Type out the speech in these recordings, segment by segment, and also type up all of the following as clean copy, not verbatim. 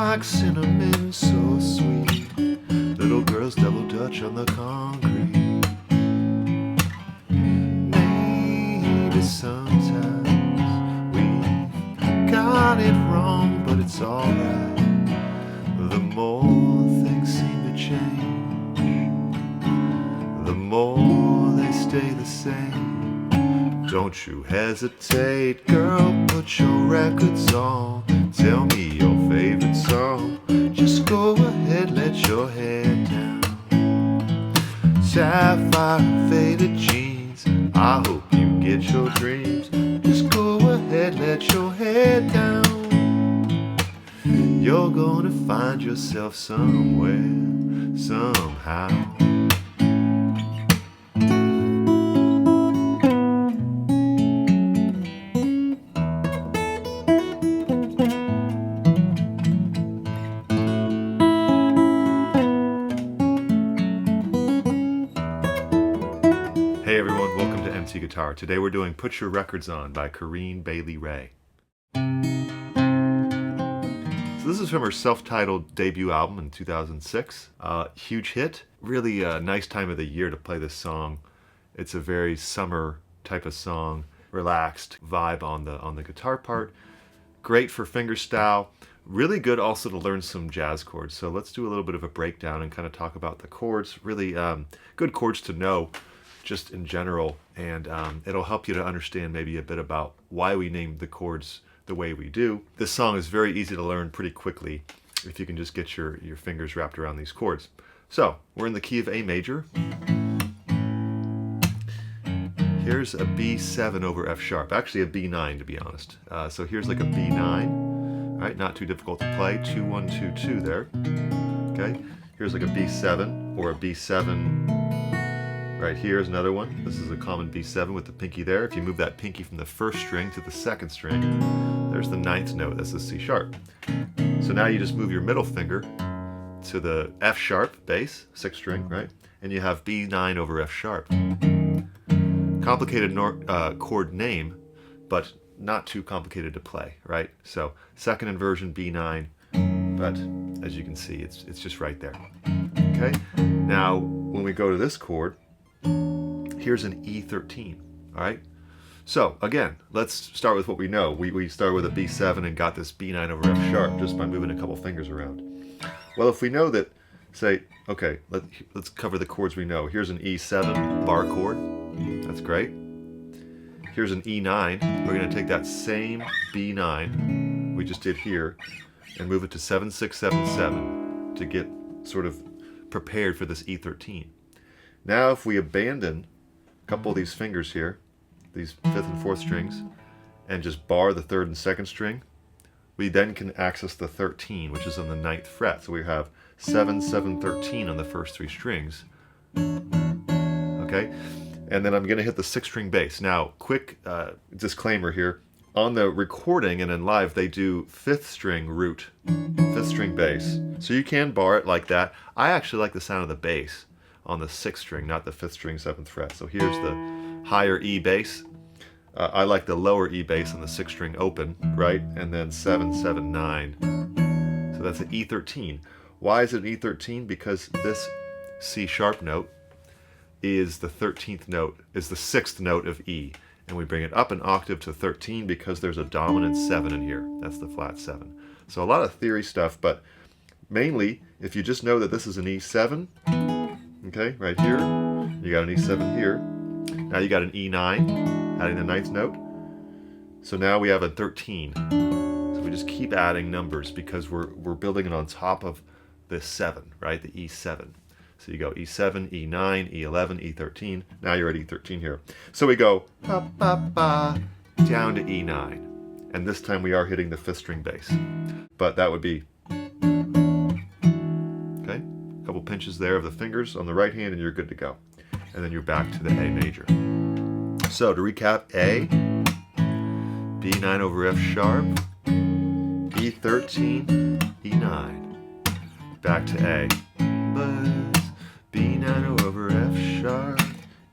like cinnamon, so sweet. Little girls double dutch on the concrete. Maybe sometimes we got it wrong, but it's alright. The more things seem to change, the more they stay the same. Don't you hesitate, girl, put your records on. Tell me your favorite song. Just go ahead, let your head down. Sapphire faded jeans, I hope you get your dreams. Just go ahead, let your head down. You're gonna find yourself somewhere, somehow. Hey everyone, welcome to MT Guitar. Today we're doing Put Your Records On by Corinne Bailey Ray. So this is from her self-titled debut album in 2006. Huge hit. Really a nice time of the year to play this song. It's a very summer type of song. Relaxed vibe on the guitar part. Great for fingerstyle. Really good also to learn some jazz chords. So let's do a little bit of a breakdown and kind of talk about the chords. Really good chords to know just in general, and it'll help you to understand maybe a bit about why we named the chords the way we do. This song is very easy to learn pretty quickly if you can just get your fingers wrapped around these chords. So we're in the key of A major. Here's a B7 over F sharp, actually a B9 to be honest. So here's like a B9, all right, not too difficult to play. 2 1 2 2 there. Okay, here's like a B7 or a B7. Right here is another one. This is a common B7 with the pinky there. If you move that pinky from the first string to the second string, there's the ninth note. That's the C sharp. So now you just move your middle finger to the F sharp bass, sixth string, right? And you have B9 over F sharp. Complicated chord name, but not too complicated to play, right? So second inversion B9, but as you can see, it's just right there. Okay. Now when we go to this chord, here's an E13, all right? So again, let's start with what we know. We started with a B7 and got this B9 over F sharp just by moving a couple fingers around. Well, if we know that, say, okay, let's cover the chords we know. Here's an E7 bar chord, that's great. Here's an E9, we're gonna take that same B9 we just did here and move it to 7 6 7 7 to get sort of prepared for this E13. Now if we abandon a couple of these fingers here, these fifth and fourth strings, and just bar the third and second string, we then can access the 13, which is on the ninth fret. So we have 7 7 13 on the first three strings. Okay, and then I'm going to hit the sixth string bass. Now quick disclaimer here, on the recording and in live they do fifth string root, fifth string bass, so you can bar it like that. I actually like the sound of the bass on the sixth string, not the fifth string, seventh fret. So here's the higher E bass. I like the lower E bass on the sixth string open, right? And then 7 7 9. So that's an E13. Why is it an E13? Because this C sharp note is the 13th note, is the sixth note of E. And we bring it up an octave to 13 because there's a dominant 7 in here. That's the flat 7. So a lot of theory stuff, but mainly if you just know that this is an E7, okay, right here, you got an E7 here. Now you got an E9, adding the ninth note. So now we have a 13. So we just keep adding numbers because we're building it on top of this 7, right, the E7. So you go E7, E9, E11, E13. Now you're at E13 here. So we go ba, ba, ba, down to E9. And this time we are hitting the fifth string bass. But that would be, okay, a couple pinches there of the fingers on the right hand and you're good to go. And then you're back to the A major. So to recap, A, B9 over F sharp, E13, E9, back to A. B9 over F sharp,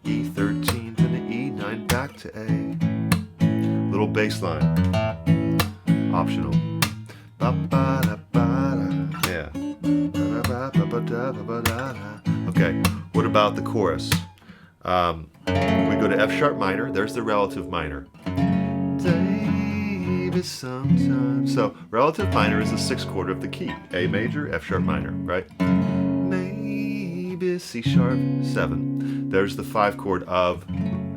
E13 to the E9, back to A. Little bass line, optional. Yeah. Okay, what about the chorus? We go to F sharp minor. There's the relative minor. Maybe sometimes. So relative minor is the sixth chord of the key. A major, F sharp minor, right? Maybe C sharp 7. There's the 5 chord of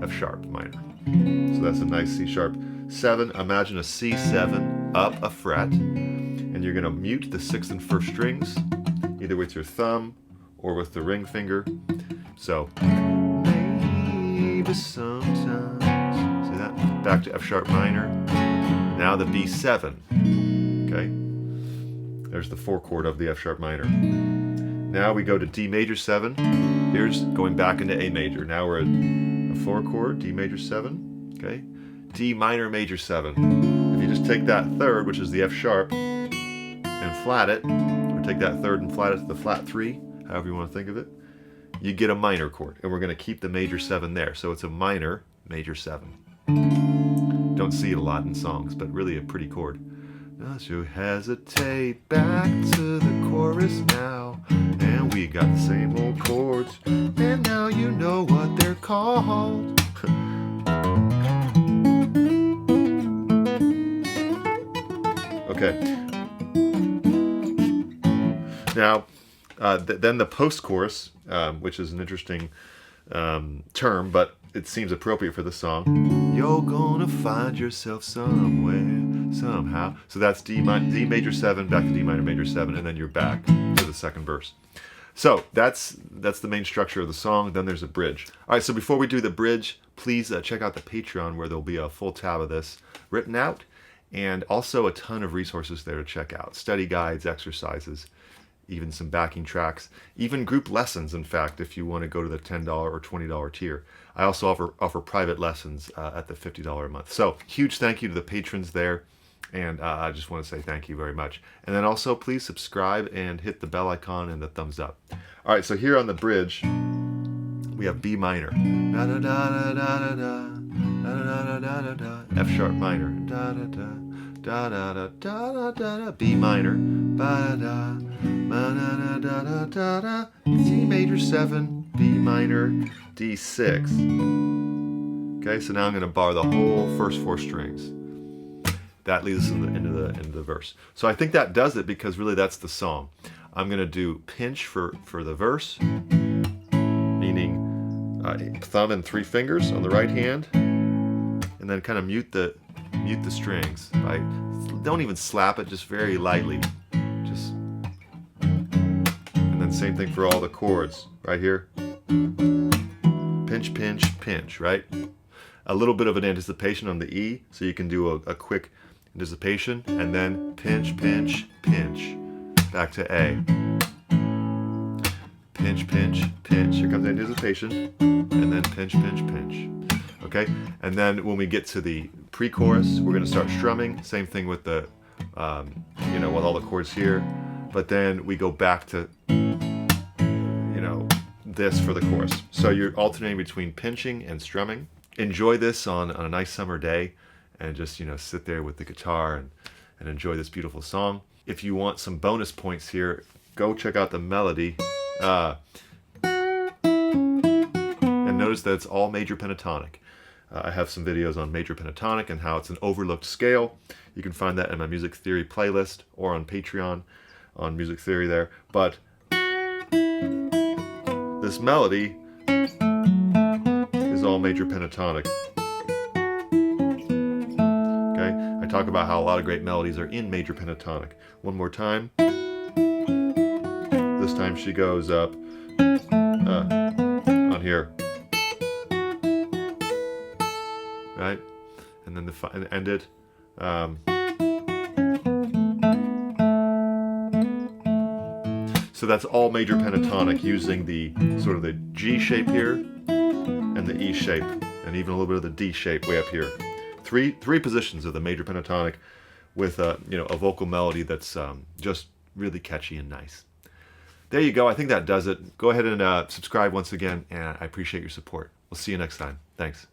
F sharp minor. So that's a nice C sharp 7. Imagine a C7 up a fret, and you're going to mute the 6th and 1st strings, either with your thumb or with the ring finger. So maybe sometimes. See that? Back to F sharp minor. Now the B7. Okay. There's the 4 chord of the F sharp minor. Now we go to D major 7. Here's going back into A major. Now we're at a 4 chord, D major 7. Okay. D minor major 7. If you just take that third, which is the F sharp, and flat it, or take that third and flat it to the flat 3, however you want to think of it, you get a minor chord. And we're going to keep the major 7 there. So it's a minor major 7. Don't see it a lot in songs, but really a pretty chord. Don't you hesitate, back to the chorus now. And we got the same old chords, and now you know what they're called. Okay. Now, then the post-chorus, which is an interesting term, but it seems appropriate for the song. You're gonna find yourself somewhere, somehow. So that's D major 7, back to D minor major 7, and then you're back to the second verse. So that's the main structure of the song. Then there's a bridge. All right, so before we do the bridge, please check out the Patreon, where there'll be a full tab of this written out, and also a ton of resources there to check out. Study guides, exercises, even some backing tracks, even group lessons, in fact, if you want to go to the $10 or $20 tier. I also offer private lessons at the $50 a month. So huge thank you to the patrons there, and I just want to say thank you very much. And then also please subscribe and hit the bell icon and the thumbs up. All right, so here on the bridge, we have B minor, F sharp minor, B minor, C major 7, B minor, D6. Okay, so now I'm going to bar the whole first 4 strings. That leads us into the verse. So I think that does it, because really that's the song. I'm going to do pinch for the verse, meaning thumb and 3 fingers on the right hand, and then kind of mute the strings. Don't even slap it, just very lightly. And then same thing for all the chords right here. Pinch, pinch, pinch, right? A little bit of an anticipation on the E, so you can do a quick anticipation, and then pinch, pinch, pinch, back to A. Pinch, pinch, pinch. Here comes the anticipation, and then pinch, pinch, pinch. Okay, and then when we get to the pre-chorus, we're going to start strumming. Same thing with the, with all the chords here. But then we go back to, this for the chorus. So you're alternating between pinching and strumming. Enjoy this on a nice summer day, and just sit there with the guitar and enjoy this beautiful song. If you want some bonus points here, go check out the melody. And notice that it's all major pentatonic. I have some videos on major pentatonic and how it's an overlooked scale. You can find that in my music theory playlist or on Patreon on music theory there. But this melody is all major pentatonic. Okay, I talk about how a lot of great melodies are in major pentatonic. One more time. This time she goes up on here, right? And then end it. So that's all major pentatonic, using the sort of the G shape here and the E shape, and even a little bit of the D shape way up here. Three positions of the major pentatonic, with a vocal melody that's just really catchy and nice. There you go. I think that does it. Go ahead and subscribe once again, and I appreciate your support. We'll see you next time. Thanks.